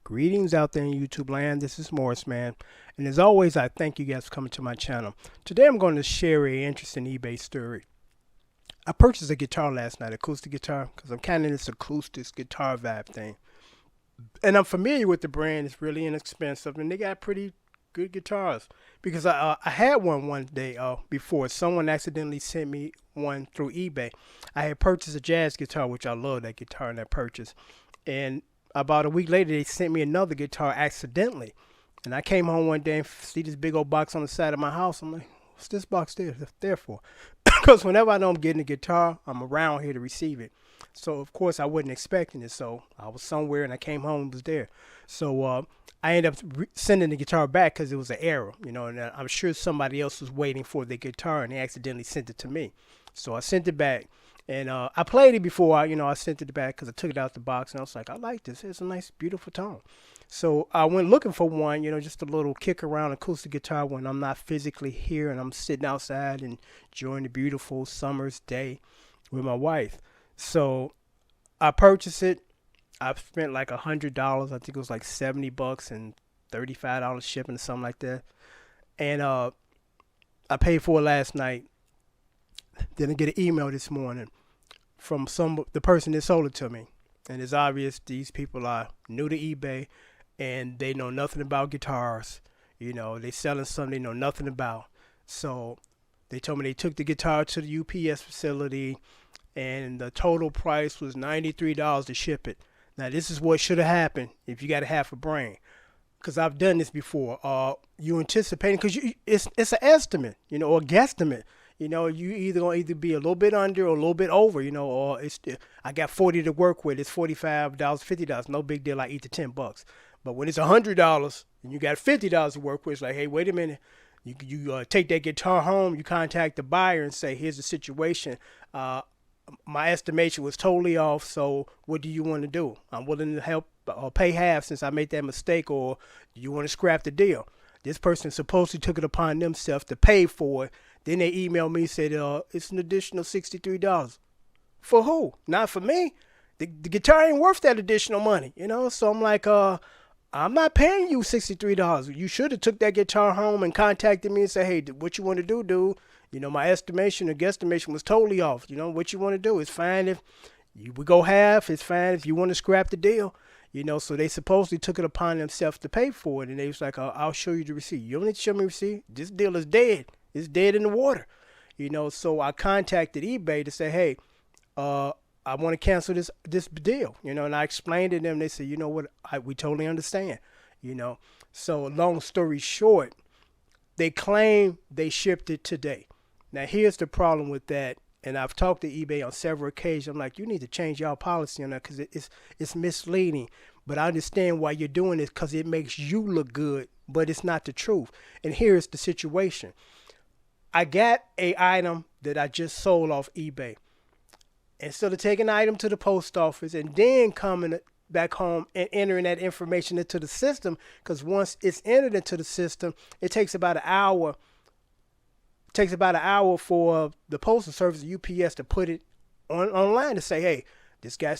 Greetings out there in YouTube land. This is Morris, man. And as always, I thank you guys for coming to my channel. Today I'm going to share a interesting eBay story. I purchased a guitar last night, acoustic guitar, because I'm kind of in this acoustic guitar vibe thing. And I'm familiar with the brand. It's really inexpensive, and they got pretty good guitars. Because I had one day before. Someone accidentally sent me one through eBay. I had purchased a jazz guitar, which I love that guitar and that purchase. And about a week later, they sent me another guitar accidentally. And I came home one day and see this big old box on the side of my house. I'm like, what's this box there for? Because whenever I know I'm getting a guitar, I'm around here to receive it. So, of course, I wasn't expecting it. So I was somewhere and I came home and was there. So I ended up sending the guitar back because it was an error, and I'm sure somebody else was waiting for the guitar and they accidentally sent it to me. So I sent it back. And I played it before, I sent it back because I took it out the box. And I was like, I like this. It's a nice, beautiful tone. So I went looking for one, just a little kick around acoustic guitar when I'm not physically here and I'm sitting outside and enjoying the beautiful summer's day with my wife. So I purchased it. I spent like $100. I think it was like $70 and $35 shipping or something like that. And I paid for it last night. Then I get an email this morning from the person that sold it to me. And it's obvious these people are new to eBay and they know nothing about guitars. They selling something they know nothing about. So they told me they took the guitar to the UPS facility and the total price was $93 to ship it. Now this is what should have happened if you got a half a brain. Because I've done this before. You anticipating, because it's an estimate, or a guesstimate. You either gonna be a little bit under or a little bit over, or I got 40 to work with. It's $45, $50, no big deal. I eat the $10. But when it's $100 and you got $50 to work with, it's like, hey, wait a minute. You take that guitar home. You contact the buyer and say, here's the situation. My estimation was totally off. So what do you want to do? I'm willing to help or pay half since I made that mistake, or do you want to scrap the deal? This person supposedly took it upon themselves to pay for it. Then they emailed me and said, it's an additional $63. For who? Not for me. The guitar ain't worth that additional money, So I'm like, I'm not paying you $63. You should have took that guitar home and contacted me and said, hey, what you want to do, dude? My estimation or guesstimation was totally off. What you want to do is fine if we go half. It's fine if you want to scrap the deal. So they supposedly took it upon themselves to pay for it. And they was like, I'll show you the receipt. You don't need to show me the receipt. This deal is dead. It's dead in the water. So I contacted eBay to say, hey, I want to cancel this deal. And I explained to them. They said, you know what? We totally understand. So long story short, they claim they shipped it today. Now, here's the problem with that. And I've talked to eBay on several occasions. I'm like, you need to change your policy on that because it's misleading. But I understand why you're doing this because it makes you look good, but it's not the truth. And here's the situation. I got an item that I just sold off eBay. Instead of taking the item to the post office and then coming back home and entering that information into the system, because once it's entered into the system, it takes about an hour. Takes about an hour for the postal service, UPS, to put it online to say, hey, this guy,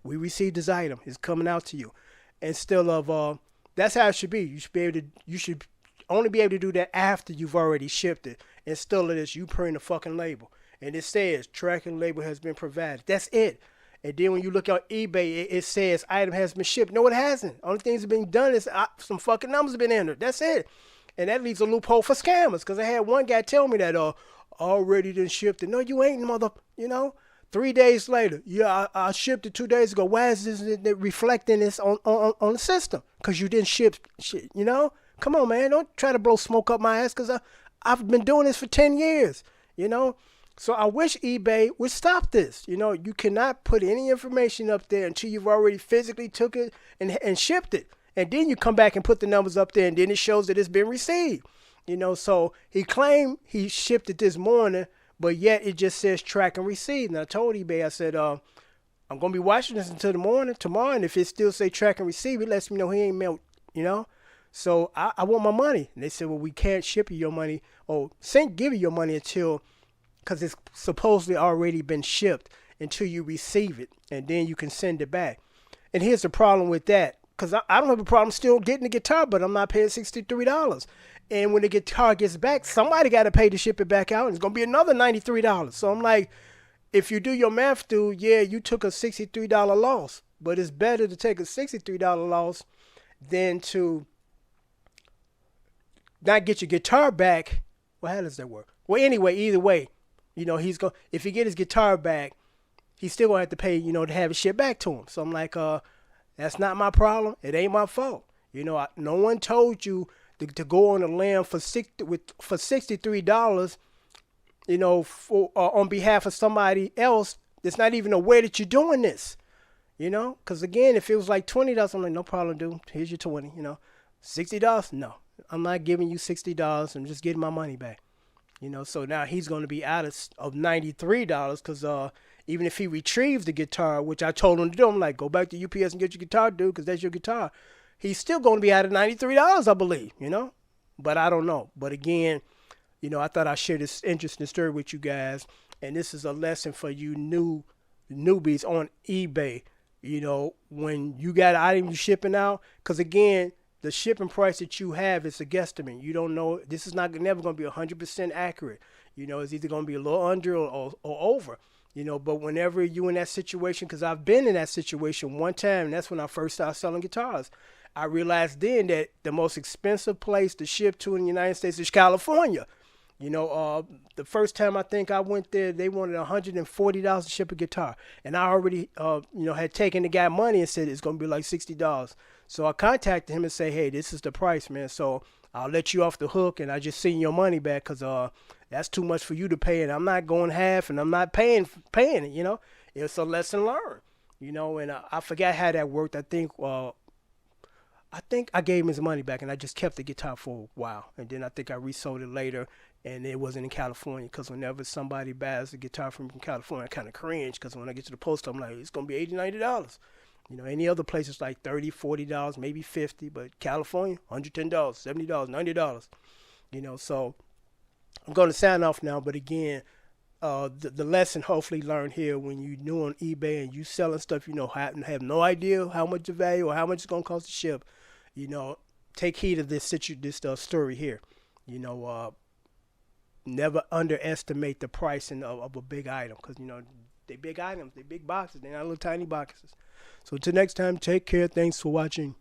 we received this item. It's coming out to you. Instead of that's how it should be. You should only be able to do that after you've already shipped it. Instead of this, you print a fucking label and it says tracking label has been provided. That's it. And then when you look on eBay, it says item has been shipped. No, it hasn't. Only things that have been done is some fucking numbers have been entered. That's it. And that leaves a loophole for scammers, because I had one guy tell me that already done shipped it. No, you ain't, mother. 3 days later, yeah, I shipped it 2 days ago. Why is this reflecting this on the system? Because you didn't ship shit. Come on, man. Don't try to blow smoke up my ass, because I've been doing this for 10 years. So I wish eBay would stop this. You cannot put any information up there until you've already physically took it and shipped it. And then you come back and put the numbers up there, and then it shows that it's been received. So he claimed he shipped it this morning, but yet it just says track and receive. And I told eBay, I said, I'm going to be watching this until the morning tomorrow, and if it still say track and receive, it lets me know he ain't mailed, So I want my money. And they said, well, we can't ship you your money, or give you your money until, because it's supposedly already been shipped, until you receive it, and then you can send it back. And here's the problem with that. because I don't have a problem still getting the guitar, but I'm not paying $63. And when the guitar gets back, somebody got to pay to ship it back out, and it's gonna be another $93. So I'm like, if you do your math, dude, yeah, you took a $63 loss, but it's better to take a $63 loss than to not get your guitar back. Well, how does that work? Well, anyway, either way, he's going. If he get his guitar back, he's still gonna have to pay, to have his shit back to him. So I'm like, that's not my problem. It ain't my fault. No one told you to go on a limb for $63. For on behalf of somebody else that's not even aware that you're doing this. Because again, if it was like $20, I'm like, no problem, dude. Here's your 20. $60, no, I'm not giving you $60. I'm just getting my money back. So now he's going to be out of $93 because even if he retrieves the guitar, which I told him to do, I'm like, go back to UPS and get your guitar, dude, because that's your guitar. He's still going to be out of $93, I believe, But I don't know. But again, I thought I'd share this interesting story with you guys. And this is a lesson for you newbies on eBay. When you got items shipping out, because again, the shipping price that you have is a guesstimate. You don't know. This is never going to be 100% accurate. It's either going to be a little under or over. But whenever you in that situation, because I've been in that situation one time, and that's when I first started selling guitars. I realized then that the most expensive place to ship to in the United States is California. The first time I think I went there, they wanted $140 to ship a guitar. And I already, had taken the guy money and said it's going to be like $60. So I contacted him and say, hey, this is the price, man. So I'll let you off the hook and I just send your money back because that's too much for you to pay. And I'm not going half and I'm not paying it, It's a lesson learned, and I forgot how that worked. I think I gave him his money back and I just kept the guitar for a while. And then I think I resold it later. And it wasn't in California because whenever somebody buys a guitar from California, I kind of cringe because when I get to the post, I'm like, it's going to be $80, $90. Any other place is like $30, $40, maybe $50. But California, $110, $70, $90. So I'm going to sign off now. But again, the lesson hopefully learned here when you're new on eBay and you selling stuff, have no idea how much the value or how much it's going to cost to ship. Take heed of this story here. Never underestimate the pricing of a big item because, they big items, they big boxes. They're not little tiny boxes. So until next time, take care. Thanks for watching.